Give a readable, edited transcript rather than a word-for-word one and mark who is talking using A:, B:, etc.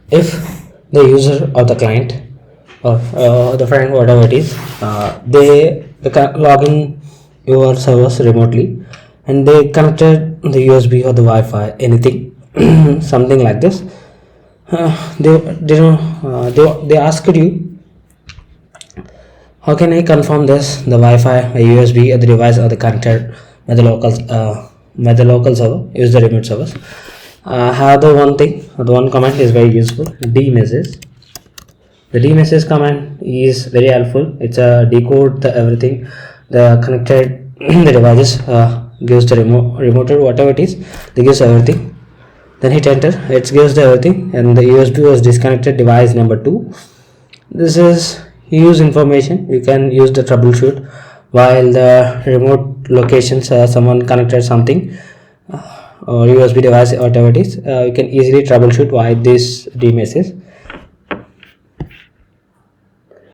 A: If the user or the client or the friend, whatever it is, they can log in your servers remotely, and they connected the USB or the Wi-Fi, anything, something like this. They don't they asked you, how can I confirm this? The Wi-Fi, a USB, or the device, or the connected by the local server. Use the remote servers. Have the one thing, the one command is very useful. dmesg. The dmesg command is very helpful. It's a decode the everything, the connected the devices, gives the remote whatever it is. They gives everything. Then hit enter. It gives the everything, and the USB was disconnected. Device number 2. This is use information. You can use the troubleshoot while the remote locations, someone connected something, or USB device, whatever it is. You can easily troubleshoot why this dmesg.